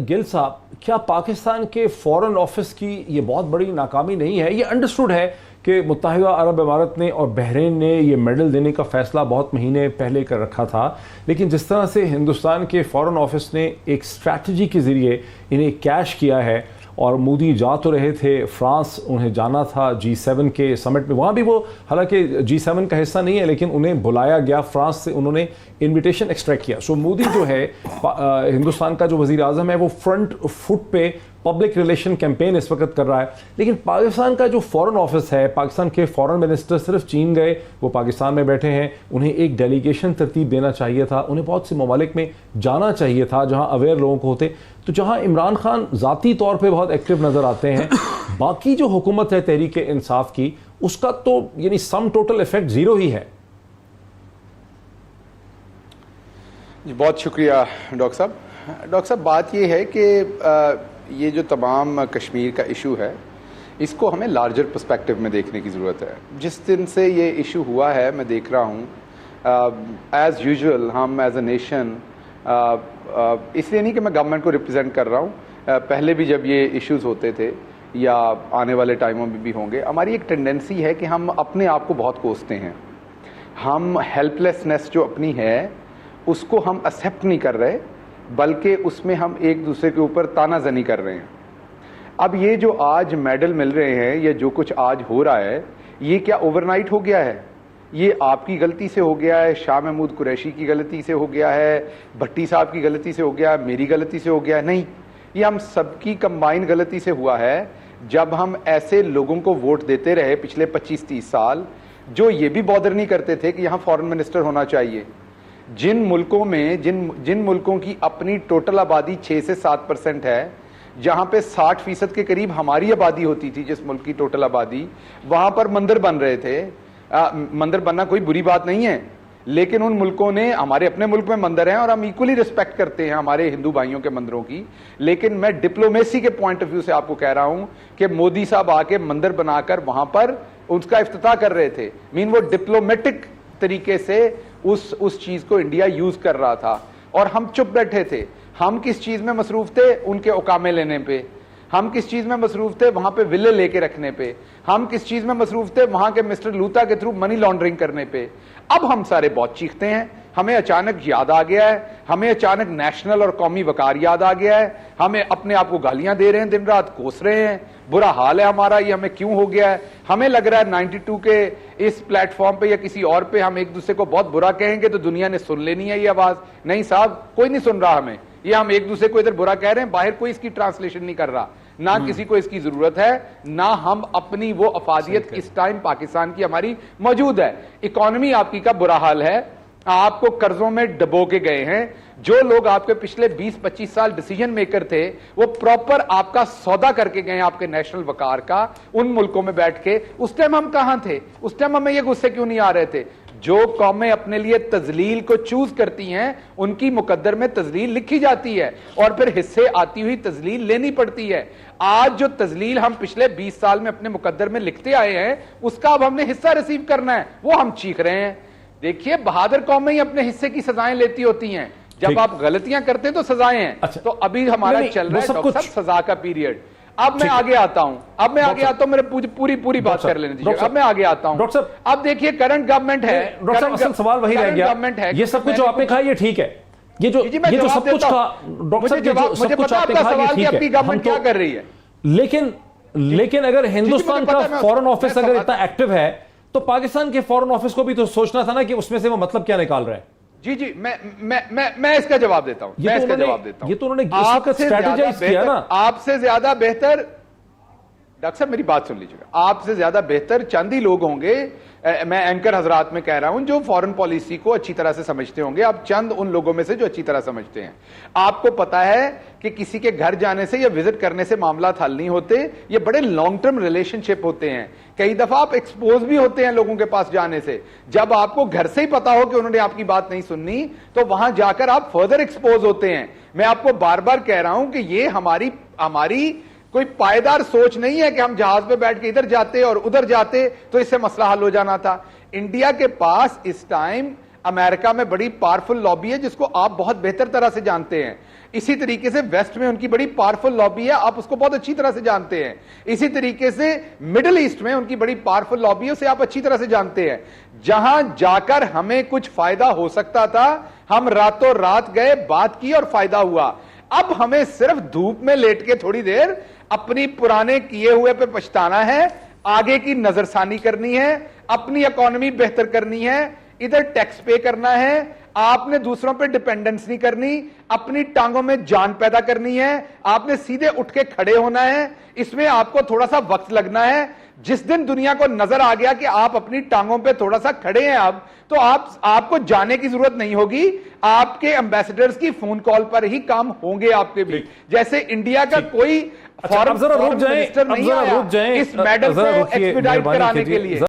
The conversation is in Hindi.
गिल साहब, क्या पाकिस्तान के फॉरेन ऑफिस की ये बहुत बड़ी नाकामी नहीं है? ये अंडरस्टूड है कि मुत्तहिदा अरब इमारत ने और बहरीन ने ये मेडल देने का फैसला बहुत महीने पहले कर रखा था, लेकिन जिस तरह से हिंदुस्तान के फॉरेन ऑफिस ने एक स्ट्रैटेजी के ज़रिए इन्हें कैश किया है, और मोदी जा तो रहे थे फ्रांस, उन्हें जाना था G7 के समिट में, वहाँ भी वो हालांकि G7 का हिस्सा नहीं है लेकिन उन्हें बुलाया गया फ्रांस से, उन्होंने इनविटेशन एक्सट्रैक्ट किया। सो मोदी जो है हिंदुस्तान का जो वज़ीर आज़म है वो फ्रंट फुट पे पब्लिक रिलेशन कैंपेन इस वक्त कर रहा है, लेकिन पाकिस्तान का जो फॉरेन ऑफिस है, पाकिस्तान के फॉरेन मिनिस्टर सिर्फ चीन गए, वो पाकिस्तान में बैठे हैं, उन्हें एक डेलीगेशन तरतीब देना चाहिए था, उन्हें बहुत से ममालिक में जाना चाहिए था जहां अवेयर लोगों को होते। तो जहां इमरान खान ज़ाती तौर पर बहुत एक्टिव नज़र आते हैं, बाकी जो हुकूमत है तहरीक इंसाफ की, उसका तो यानी सम टोटल इफेक्ट ज़ीरो ही है। जी बहुत शुक्रिया डॉक्टर साहब। डॉक्टर साहब, बात ये है कि ये जो तमाम कश्मीर का इशू है, इसको हमें लार्जर पर्सपेक्टिव में देखने की ज़रूरत है। जिस दिन से ये इशू हुआ है, मैं देख रहा हूँ एज़ यूजुअल हम एज अ नेशन, इसलिए नहीं कि मैं गवर्नमेंट को रिप्रेजेंट कर रहा हूँ, पहले भी जब ये इश्यूज़ होते थे या आने वाले टाइमों में भी होंगे, हमारी एक टेंडेंसी है कि हम अपने आप को बहुत कोसते हैं। हम हेल्पलेसनेस जो अपनी है उसको हम एक्सेप्ट नहीं कर रहे, बल्कि उसमें हम एक दूसरे के ऊपर तानाजनी कर रहे हैं। अब ये जो आज मेडल मिल रहे हैं या जो कुछ आज हो रहा है, ये क्या ओवरनाइट हो गया है? ये आपकी गलती से हो गया है, शाह महमूद कुरैशी की गलती से हो गया है, भट्टी साहब की गलती से हो गया है, मेरी गलती से हो गया है? नहीं, ये हम सबकी कंबाइन गलती से हुआ है। जब हम ऐसे लोगों को वोट देते रहे पिछले 25-30 साल, जो ये भी बॉदर नहीं करते थे कि यहाँ फॉरेन मिनिस्टर होना चाहिए। जिन मुल्कों में जिन मुल्कों की अपनी टोटल आबादी 6 से 7% है, जहां पे 60% के करीब हमारी आबादी होती थी, जिस मुल्क की टोटल आबादी, वहां पर मंदिर बन रहे थे। मंदिर बनना कोई बुरी बात नहीं है, लेकिन उन मुल्कों ने, हमारे अपने मुल्क में मंदिर हैं और हम इक्वली रिस्पेक्ट करते हैं हमारे हिंदू भाइयों के मंदिरों की, लेकिन मैं डिप्लोमेसी के पॉइंट ऑफ व्यू से आपको कह रहा हूं कि मोदी साहब आके मंदिर बनाकर वहां पर उसका इफ्तिताह कर रहे थे। वो डिप्लोमेटिक तरीके से उस चीज को इंडिया यूज कर रहा था और हम चुप बैठे थे। हम किस चीज में मसरूफ थे? उनके औकामे लेने पे। हम किस चीज में मसरूफ थे? वहां पे विले लेके रखने पे। हम किस चीज में मसरूफ थे? वहां के मिस्टर लूथा के थ्रू मनी लॉन्ड्रिंग करने पे। अब हम सारे बहुत चीखते हैं, हमें अचानक याद आ गया है, हमें अचानक नेशनल और कौमी वकार याद आ गया है, हमें अपने आप को गालियां दे रहे हैं, दिन रात कोस रहे हैं, बुरा हाल है हमारा, ये हमें क्यों हो गया है। हमें लग रहा है 92 के इस प्लेटफॉर्म पे या किसी और पे हम एक दूसरे को बहुत बुरा कहेंगे तो दुनिया ने सुन लेनी है ये आवाज। नहीं साहब, कोई नहीं सुन रहा हमें, ये हम एक दूसरे को इधर बुरा कह रहे हैं, बाहर कोई इसकी ट्रांसलेशन नहीं कर रहा, ना किसी को इसकी जरूरत है, ना हम अपनी वो अफादियत इस टाइम पाकिस्तान की हमारी मौजूद है। इकोनॉमी आपकी का बुरा हाल है, आपको कर्जों में डबो के गए हैं। जो लोग आपके पिछले 20-25 साल डिसीजन मेकर थे, वो प्रॉपर आपका सौदा करके गए आपके नेशनल वकार का, उन मुल्कों में बैठ के। उस टाइम हम कहां थे? उस टाइम हमें ये गुस्से क्यों नहीं आ रहे थे? जो कौमें अपने लिए तजलील को चूज करती हैं, उनकी मुकद्दर में तजलील लिखी जाती है और फिर हिस्से आती हुई तजलील लेनी पड़ती है। आज जो तजलील हम पिछले 20 साल में अपने मुकद्दर में लिखते आए हैं, उसका अब हमने हिस्सा रिसीव करना है, वो हम चीख रहे हैं। देखिए, बहादुर कौमें ही अपने हिस्से की सजाएं लेती होती हैं, जब आप गलतियां करते हैं तो सजाएं हैं। अच्छा, तो अभी हमारा चल रहा है डॉक्टर साहब सजा का पीरियड। अब मैं आगे आता हूं, मेरे पूरी बात कर लेने दीजिए। अब मैं आगे आता हूं डॉक्टर साहब। अब देखिए, करंट गवर्नमेंट है, डॉक्टर साहब असल सवाल वही रह गया, गवर्नमेंट है, ये सब कुछ जो आपने कहा ये ठीक है, ये जो सब कुछ कहा डॉक्टर साहब, मुझे पता आपका सवाल कि आपकी गवर्नमेंट क्या कर रही है, लेकिन अगर हिंदुस्तान का फॉरेन ऑफिस अगर इतना एक्टिव है तो पाकिस्तान के फॉरेन ऑफिस को भी तो सोचना था ना कि उसमें से वो मतलब क्या निकाल रहा है। जी, मैं इसका जवाब देता हूं, ये तो उन्होंने स्ट्रैटेजाइज किया ना। आपसे ज्यादा बेहतर, डॉक्टर साहब मेरी बात सुन लीजिएगा, आपसे ज्यादा बेहतर चंद ही लोग होंगे, मैं एंकर हजरात में कह रहा हूं, जो फॉरेन पॉलिसी को अच्छी तरह से समझते होंगे। आप चंद उन लोगों में से जो अच्छी तरह समझते हैं। आपको पता है कि किसी के घर जाने से या विजिट करने से मामला हल नहीं होते, ये बड़े लॉन्ग टर्म रिलेशनशिप होते हैं। कई दफा आप एक्सपोज भी होते हैं लोगों के पास जाने से। जब आपको घर से ही पता हो कि उन्होंने आपकी बात नहीं सुननी, तो वहां जाकर आप फर्दर एक्सपोज होते हैं। मैं आपको बार बार कह रहा हूं कि ये हमारी कोई पायदार सोच नहीं है कि हम जहाज पे बैठ के इधर जाते और उधर जाते तो इससे मसला हल हो जाना था। इंडिया के पास इस टाइम अमेरिका में बड़ी पावरफुल लॉबी है, जिसको आप बहुत बेहतर तरह से जानते हैं। इसी तरीके से वेस्ट में उनकी बड़ी पावरफुल लॉबी है, आप उसको बहुत अच्छी तरह से जानते हैं। इसी तरीके से मिडिल ईस्ट में उनकी बड़ी पावरफुल लॉबी है, उसे आप अच्छी तरह से जानते हैं। जहां जाकर हमें कुछ फायदा हो सकता था, हम रातों रात गए, बात की और फायदा हुआ। अब हमें सिर्फ धूप में लेट के थोड़ी देर अपनी पुराने किए हुए पे पछताना है, आगे की नजरसानी करनी है, अपनी इकोनॉमी बेहतर करनी है, इधर टैक्स पे करना है, आपने दूसरों पे डिपेंडेंस नहीं करनी, अपनी टांगों में जान पैदा करनी है, आपने सीधे उठ के खड़े होना है। इसमें आपको थोड़ा सा वक्त लगना है। जिस दिन दुनिया को नजर आ गया कि आप अपनी टांगों पे थोड़ा सा खड़े हैं अब, तो आपको जाने की जरूरत नहीं होगी, आपके एम्बेसडर्स की फोन कॉल पर ही काम होंगे आपके भी। जैसे इंडिया का कोई फॉरेन मिनिस्टर नहीं आया इस मैटर को एक्सपीडाइट कराने के लिए।